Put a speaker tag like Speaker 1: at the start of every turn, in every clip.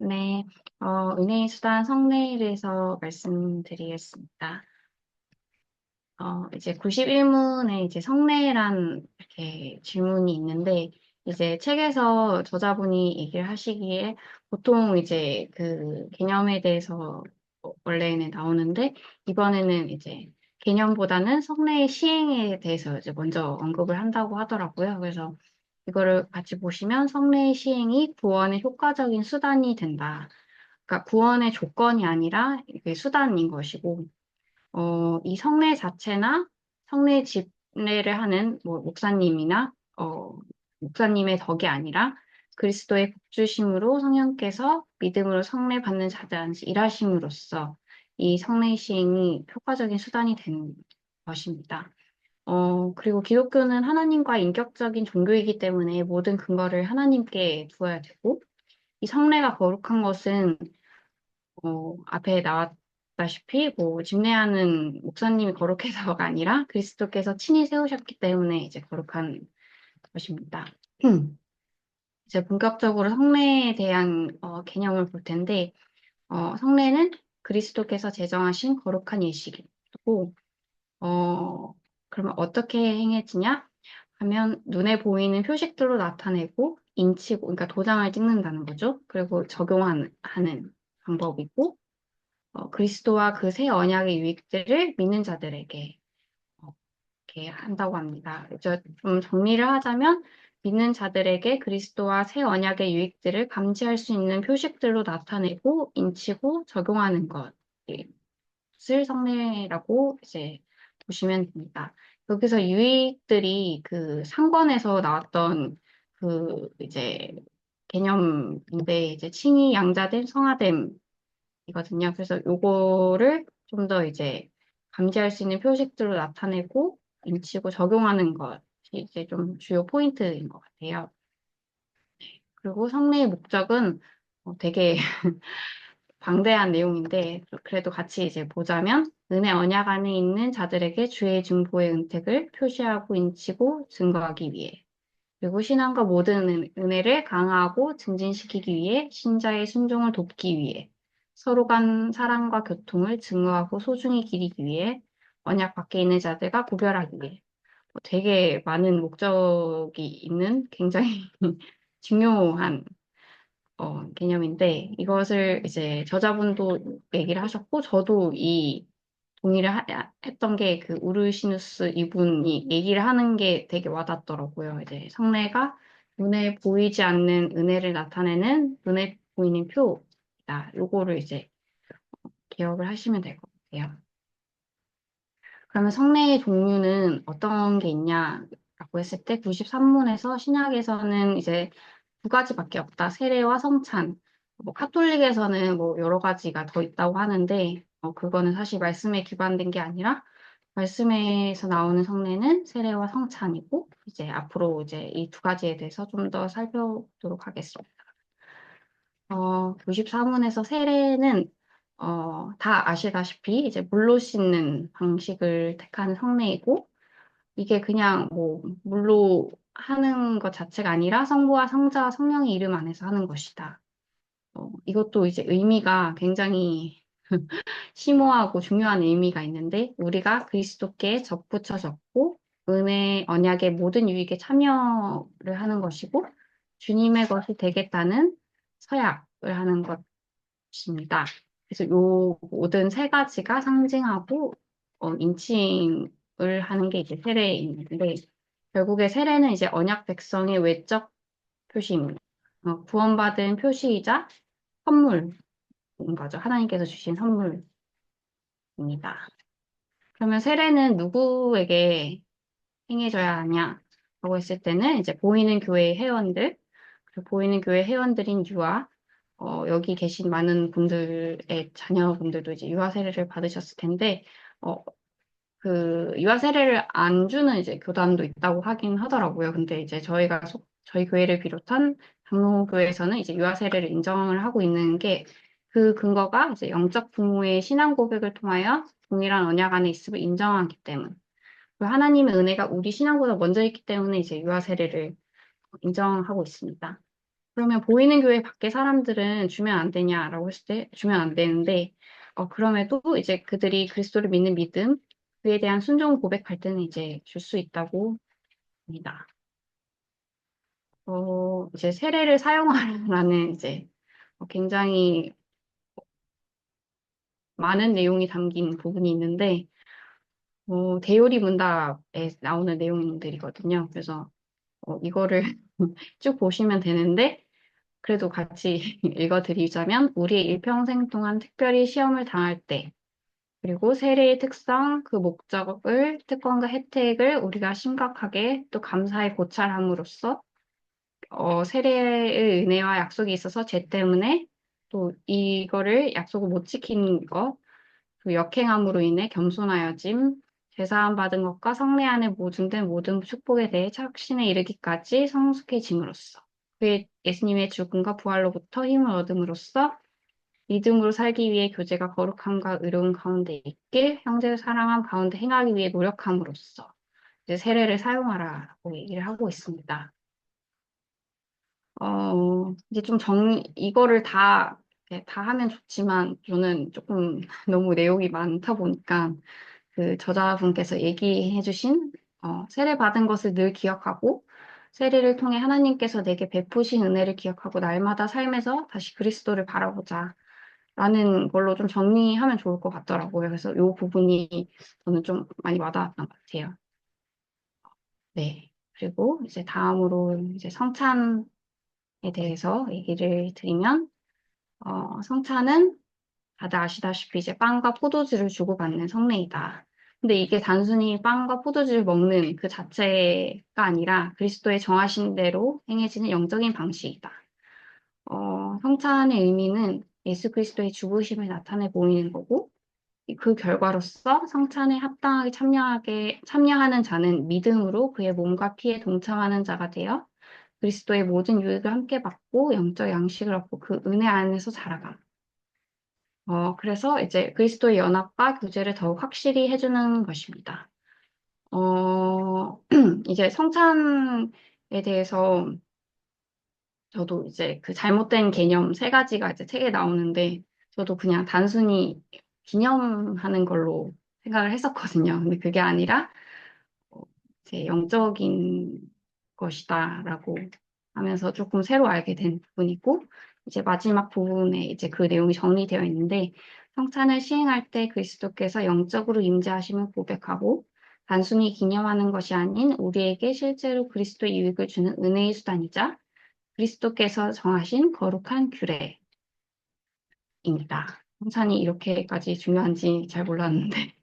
Speaker 1: 네, 은혜의 수단 성례일에서 말씀드리겠습니다. 이제 91문에 이제 성례란 이렇게 질문이 있는데, 이제 책에서 저자분이 얘기를 하시기에 보통 이제 그 개념에 대해서 원래는 나오는데, 이번에는 이제 개념보다는 성례의 시행에 대해서 이제 먼저 언급을 한다고 하더라고요. 그래서 이거를 같이 보시면 성례의 시행이 구원의 효과적인 수단이 된다. 그러니까 구원의 조건이 아니라 이게 수단인 것이고, 이 성례 자체나 성례 집례를 하는 뭐 목사님이나 목사님의 덕이 아니라 그리스도의 복주심으로 성령께서 믿음으로 성례 받는 자들한테 일하심으로써 이 성례 시행이 효과적인 수단이 된 것입니다. 그리고 기독교는 하나님과 인격적인 종교이기 때문에 모든 근거를 하나님께 두어야 되고, 이 성례가 거룩한 것은 앞에 나왔다시피 뭐 집례하는 목사님이 거룩해서가 아니라 그리스도께서 친히 세우셨기 때문에 이제 거룩한 것입니다. 이제 본격적으로 성례에 대한 개념을 볼 텐데, 성례는 그리스도께서 제정하신 거룩한 예식이고, 그러면 어떻게 행해지냐 하면 눈에 보이는 표식들로 나타내고 인치고, 그러니까 도장을 찍는다는 거죠. 그리고 적용하는 방법이고, 그리스도와 그 새 언약의 유익들을 믿는 자들에게 이렇게 한다고 합니다. 좀 정리를 하자면 믿는 자들에게 그리스도와 새 언약의 유익들을 감지할 수 있는 표식들로 나타내고 인치고 적용하는 것을 성례라고 이제 보시면 됩니다. 여기서 유익들이 그 상권에서 나왔던 그 이제 개념인데 이제 칭의 양자됨, 성화됨 이거든요. 그래서 요거를 좀 더 이제 감지할 수 있는 표식들로 나타내고 인치고 적용하는 것이 이제 좀 주요 포인트인 것 같아요. 그리고 성례의 목적은 되게 방대한 내용인데 그래도 같이 이제 보자면 은혜 언약 안에 있는 자들에게 주의 증보의 은택을 표시하고 인치고 증거하기 위해 그리고 신앙과 모든 은혜를 강화하고 증진시키기 위해 신자의 순종을 돕기 위해 서로 간 사랑과 교통을 증거하고 소중히 기리기 위해 언약 밖에 있는 자들과 구별하기 위해 되게 많은 목적이 있는 굉장히 중요한 개념인데 이것을 이제 저자분도 얘기를 하셨고 저도 이 동의를 했던 게 그 우르시누스 이분이 얘기를 하는 게 되게 와닿더라고요. 이제 성례가 눈에 보이지 않는 은혜를 나타내는 눈에 보이는 표다. 요거를 이제 기억을 하시면 될 것 같아요. 그러면 성례의 종류는 어떤 게 있냐라고 했을 때 93문에서 신약에서는 이제 두 가지밖에 없다. 세례와 성찬. 뭐 카톨릭에서는 뭐 여러 가지가 더 있다고 하는데 그거는 사실 말씀에 기반된 게 아니라 말씀에서 나오는 성례는 세례와 성찬이고 이제 앞으로 이제 이 두 가지에 대해서 좀 더 살펴보도록 하겠습니다. 94문에서 세례는 다 아시다시피 이제 물로 씻는 방식을 택한 성례이고 이게 그냥 뭐 물로 하는 것 자체가 아니라 성부와 성자와 성령의 이름 안에서 하는 것이다. 이것도 이제 의미가 굉장히 심오하고 중요한 의미가 있는데 우리가 그리스도께 접붙여졌고 은혜 언약의 모든 유익에 참여를 하는 것이고 주님의 것이 되겠다는 서약을 하는 것입니다. 그래서 요 모든 세 가지가 상징하고 인칭을 하는 게 이제 세례인데 결국에 세례는 이제 언약 백성의 외적 표시입니다. 구원받은 표시이자 선물인 거죠. 하나님께서 주신 선물입니다. 그러면 세례는 누구에게 행해져야 하냐라고 했을 때는 이제 보이는 교회 회원들, 그리고 보이는 교회 회원들인 유아, 여기 계신 많은 분들의 자녀분들도 이제 유아 세례를 받으셨을 텐데, 그 유아 세례를 안 주는 이제 교단도 있다고 하긴 하더라고요. 근데 이제 저희 교회를 비롯한 장로교회에서는 이제 유아 세례를 인정을 하고 있는 게 그 근거가 이제 영적 부모의 신앙 고백을 통하여 동일한 언약 안에 있음을 인정하기 때문. 그리고 하나님의 은혜가 우리 신앙보다 먼저 있기 때문에 이제 유아 세례를 인정하고 있습니다. 그러면 보이는 교회 밖에 사람들은 주면 안 되냐라고 했을 때 주면 안 되는데, 그럼에도 이제 그들이 그리스도를 믿는 믿음, 그에 대한 순종 고백할 때는 이제 줄 수 있다고 합니다. 이제 세례를 사용하라는 이제 굉장히 많은 내용이 담긴 부분이 있는데, 대요리 문답에 나오는 내용들이거든요. 그래서 이거를 쭉 보시면 되는데, 그래도 같이 읽어드리자면, 우리의 일평생 동안 특별히 시험을 당할 때, 그리고 세례의 특성, 그 목적을, 특권과 혜택을 우리가 심각하게 또 감사히 고찰함으로써, 세례의 은혜와 약속이 있어서 죄 때문에 또 이거를 약속을 못 지킨 것, 그 역행함으로 인해 겸손하여짐, 제사함 받은 것과 성례 안에 모증된 모든 축복에 대해 착신에 이르기까지 성숙해짐으로써 그의 예수님의 죽음과 부활로부터 힘을 얻음으로써 믿음으로 살기 위해 교제가 거룩함과 의로운 가운데 있길 형제를 사랑함 가운데 행하기 위해 노력함으로써 이제 세례를 사용하라고 얘기를 하고 있습니다. 이제 좀 이거를 다 하면 좋지만 저는 조금 너무 내용이 많다 보니까 그 저자분께서 얘기해 주신 세례 받은 것을 늘 기억하고 세례를 통해 하나님께서 내게 베푸신 은혜를 기억하고 날마다 삶에서 다시 그리스도를 바라보자 라는 걸로 좀 정리하면 좋을 것 같더라고요. 그래서 이 부분이 저는 좀 많이 와닿았던 것 같아요. 네. 그리고 이제 다음으로 이제 성찬에 대해서 얘기를 드리면 성찬은 다들 아시다시피 이제 빵과 포도주를 주고받는 성례이다. 근데 이게 단순히 빵과 포도주를 먹는 그 자체가 아니라 그리스도의 정하신 대로 행해지는 영적인 방식이다. 성찬의 의미는 예수 그리스도의 죽으심을 나타내 보이는 거고, 그 결과로서 성찬에 합당하게 참여하는 자는 믿음으로 그의 몸과 피에 동참하는 자가 되어 그리스도의 모든 유익을 함께 받고 영적 양식을 얻고 그 은혜 안에서 자라감. 그래서 이제 그리스도의 연합과 교제를 더욱 확실히 해주는 것입니다. 이제 성찬에 대해서 저도 이제 그 잘못된 개념 세 가지가 이제 책에 나오는데 저도 그냥 단순히 기념하는 걸로 생각을 했었거든요. 근데 그게 아니라 어, 이제 영적인 것이다라고 하면서 조금 새로 알게 된 부분이고 이제 마지막 부분에 이제 그 내용이 정리되어 있는데 성찬을 시행할 때 그리스도께서 영적으로 임재하심을 고백하고 단순히 기념하는 것이 아닌 우리에게 실제로 그리스도의 유익을 주는 은혜의 수단이자 그리스도께서 정하신 거룩한 규례입니다. 성찬이 이렇게까지 중요한지 잘 몰랐는데,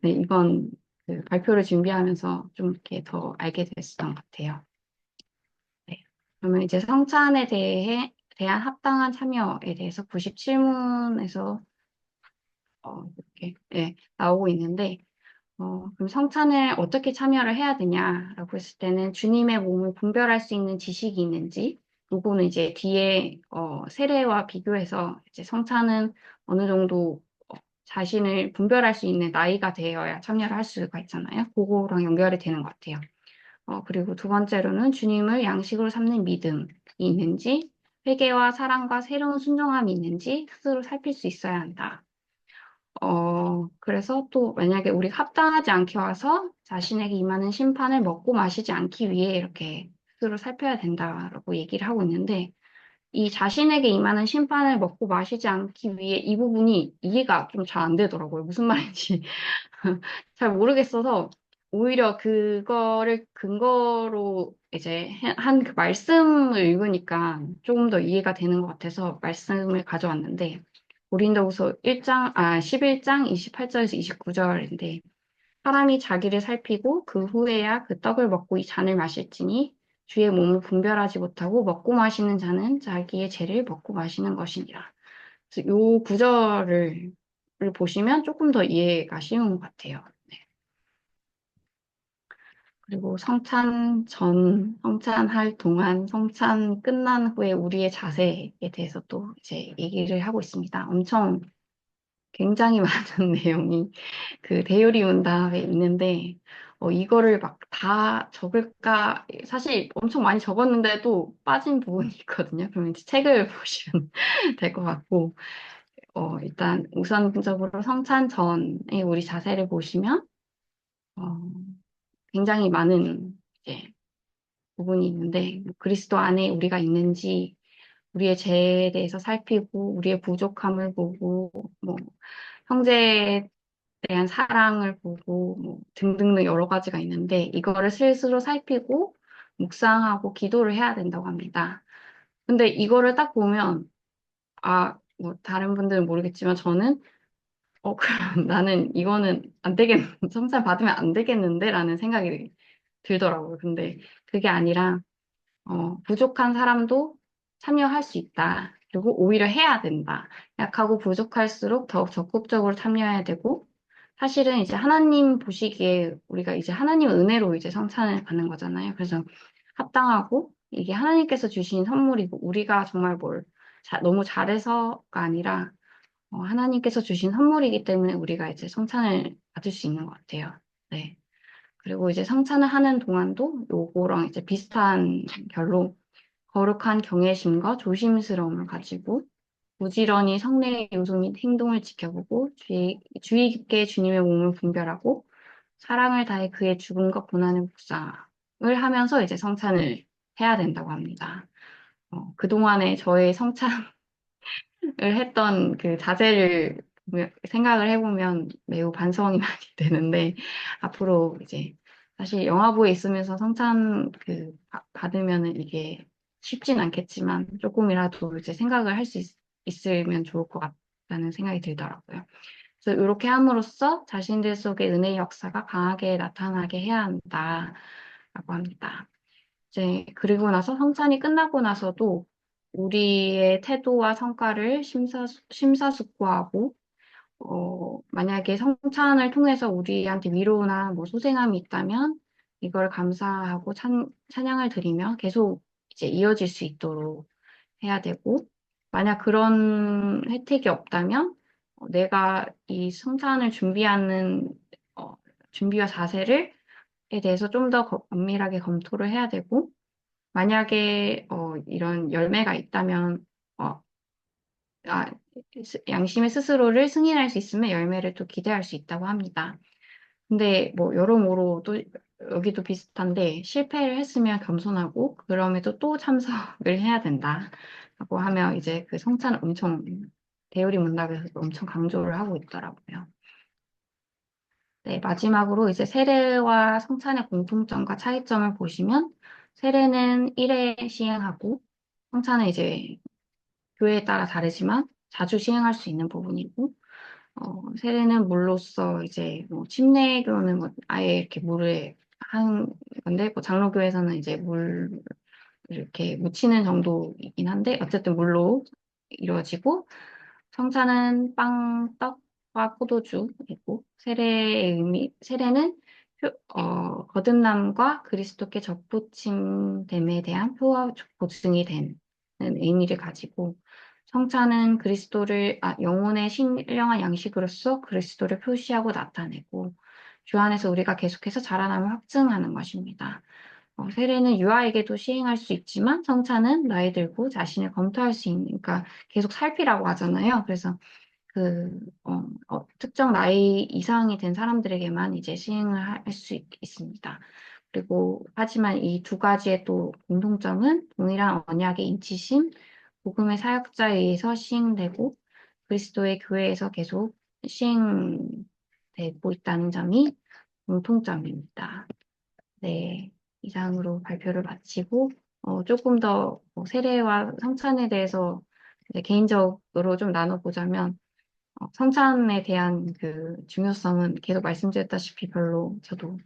Speaker 1: 네, 이번 그 발표를 준비하면서 좀 이렇게 더 알게 됐었던 것 같아요. 네. 그러면 이제 성찬에 대한 합당한 참여에 대해서 97문에서 이렇게 나오고 있는데, 그럼 성찬을 어떻게 참여를 해야 되냐라고 했을 때는 주님의 몸을 분별할 수 있는 지식이 있는지, 요거는 이제 뒤에 세례와 비교해서 이제 성찬은 어느 정도 자신을 분별할 수 있는 나이가 되어야 참여를 할 수가 있잖아요. 그거랑 연결이 되는 것 같아요. 그리고 두 번째로는 주님을 양식으로 삼는 믿음이 있는지, 회개와 사랑과 새로운 순종함이 있는지 스스로 살필 수 있어야 한다. 그래서 또 만약에 우리가 합당하지 않게 와서 자신에게 임하는 심판을 먹고 마시지 않기 위해 이렇게 스스로 살펴야 된다라고 얘기를 하고 있는데, 이 자신에게 임하는 심판을 먹고 마시지 않기 위해 이 부분이 이해가 좀 잘 안 되더라고요. 무슨 말인지 잘 모르겠어서 오히려 그거를 근거로 이제 한 그 말씀을 읽으니까 조금 더 이해가 되는 것 같아서 말씀을 가져왔는데 고린도후서 11장 28절에서 29절인데 사람이 자기를 살피고 그 후에야 그 떡을 먹고 이 잔을 마실지니 주의 몸을 분별하지 못하고 먹고 마시는 자는 자기의 죄를 먹고 마시는 것이니라. 그래서 요 구절을 보시면 조금 더 이해가 쉬운 것 같아요. 네. 그리고 성찬 전, 성찬할 동안, 성찬 끝난 후에 우리의 자세에 대해서 또 이제 얘기를 하고 있습니다. 엄청 굉장히 많은 내용이 그 대요리 문답에 있는데, 이거를 막 다 적을까? 사실 엄청 많이 적었는데도 빠진 부분이 있거든요. 그러면 이제 책을 보시면 될 것 같고, 일단 우선적으로 성찬 전에 우리 자세를 보시면, 어, 굉장히 많은 이제 부분이 있는데, 뭐 그리스도 안에 우리가 있는지, 우리의 죄에 대해서 살피고, 우리의 부족함을 보고, 뭐, 형제에 대한 사랑을 보고, 뭐, 등등등 여러 가지가 있는데, 이거를 스스로 살피고, 묵상하고, 기도를 해야 된다고 합니다. 근데 이거를 딱 보면, 뭐, 다른 분들은 모르겠지만, 저는, 그럼 나는 이거는 안 되겠, 성찰 받으면 안 되겠는데? 라는 생각이 들더라고요. 근데 그게 아니라, 부족한 사람도 참여할 수 있다. 그리고 오히려 해야 된다. 약하고 부족할수록 더욱 적극적으로 참여해야 되고, 사실은 이제 하나님 보시기에 우리가 이제 하나님 은혜로 이제 성찬을 받는 거잖아요. 그래서 합당하고 이게 하나님께서 주신 선물이고, 우리가 정말 뭘 너무 잘해서가 아니라, 하나님께서 주신 선물이기 때문에 우리가 이제 성찬을 받을 수 있는 것 같아요. 네. 그리고 이제 성찬을 하는 동안도 요거랑 이제 비슷한 결로 거룩한 경외심과 조심스러움을 가지고 부지런히 성례의 요소 및 행동을 지켜보고 주의 깊게 주님의 몸을 분별하고 사랑을 다해 그의 죽음과 고난을 묵상을 하면서 이제 성찬을 해야 된다고 합니다. 그동안에 저의 성찬 을 했던 그 자제를 생각을 해보면 매우 반성이 많이 되는데, 앞으로 이제 사실 영화부에 있으면서 성찬 받으면은 이게 쉽진 않겠지만 조금이라도 이제 생각을 할 수 있으면 좋을 것 같다는 생각이 들더라고요. 그래서 이렇게 함으로써 자신들 속의 은혜의 역사가 강하게 나타나게 해야 한다라고 합니다. 이제 그리고 나서 성찬이 끝나고 나서도 우리의 태도와 성과를 심사숙고하고, 만약에 성찬을 통해서 우리한테 위로나 뭐 소생함이 있다면 이걸 감사하고 찬양을 드리며 계속 이제 이어질 수 있도록 해야 되고, 만약 그런 혜택이 없다면 내가 이 성찬을 준비하는 준비와 자세를 에 대해서 좀 더 엄밀하게 검토를 해야 되고, 만약에 이런 열매가 있다면 어, 아, 양심의 스스로를 승인할 수 있으면 열매를 또 기대할 수 있다고 합니다. 근데 뭐 여러모로 또 여기도 비슷한데 실패를 했으면 겸손하고 그럼에도 또 참석을 해야 된다라고 하며 이제 그 성찬을 엄청 대우리 문답에서 엄청 강조를 하고 있더라고요. 네, 마지막으로 이제 세례와 성찬의 공통점과 차이점을 보시면 세례는 1회 시행하고 성찬은 이제 교회에 따라 다르지만 자주 시행할 수 있는 부분이고 세례는 물로써 이제 뭐 침례교는 뭐 아예 이렇게 물에 한 건데 뭐 장로교에서는 이제 물 이렇게 묻히는 정도이긴 한데 어쨌든 물로 이루어지고 성찬은 빵, 떡과 포도주이고 세례는 거듭남과 그리스도께 접붙임됨에 대한 표와 보증이 되는 의미를 가지고 성찬은 영혼의 신령한 양식으로서 그리스도를 표시하고 나타내고 주 안에서 우리가 계속해서 자라남을 확증하는 것입니다. 세례는 유아에게도 시행할 수 있지만 성찬은 나이 들고 자신을 검토할 수 있는, 그러니까 계속 살피라고 하잖아요. 그래서 특정 나이 이상이 된 사람들에게만 이제 시행을 할 수 있습니다. 그리고 하지만 이 두 가지의 또 공통점은 동일한 언약의 인치심, 복음의 사역자에 의해서 시행되고 그리스도의 교회에서 계속 시행되고 있다는 점이 공통점입니다. 네, 이상으로 발표를 마치고 조금 더뭐 세례와 성찬에 대해서 이제 개인적으로 좀 나눠보자면 성찬에 대한 그 중요성은 계속 말씀드렸다시피 별로 저도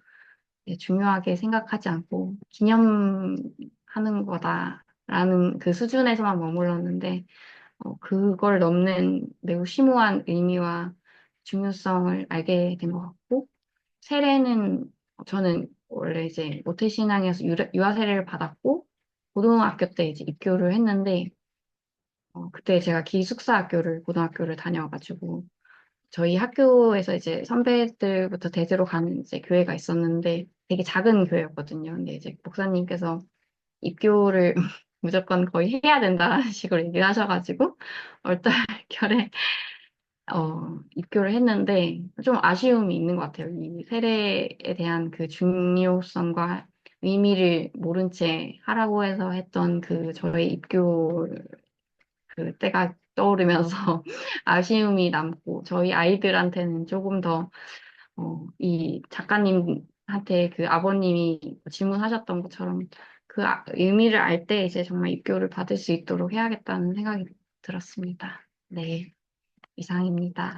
Speaker 1: 중요하게 생각하지 않고 기념하는 거다라는 그 수준에서만 머물렀는데 그걸 넘는 매우 심오한 의미와 중요성을 알게 된 것 같고 세례는 저는 원래 이제 모태신앙에서 유아 세례를 받았고 고등학교 때 이제 입교를 했는데 그때 제가 기숙사 고등학교를 다녀가지고 저희 학교에서 이제 선배들부터 대대로 가는 이제 교회가 있었는데 되게 작은 교회였거든요. 근데 이제 목사님께서 입교를 무조건 거의 해야 된다는 식으로 얘기를 하셔가지고 얼떨결에 입교를 했는데 좀 아쉬움이 있는 것 같아요. 이 세례에 대한 그 중요성과 의미를 모른 채 하라고 해서 했던 그 저의 입교 그 때가 떠오르면서 아쉬움이 남고 저희 아이들한테는 조금 더 이 작가님한테 그 아버님이 질문하셨던 것처럼 그 의미를 알 때 이제 정말 입교를 받을 수 있도록 해야겠다는 생각이 들었습니다. 네, 이상입니다.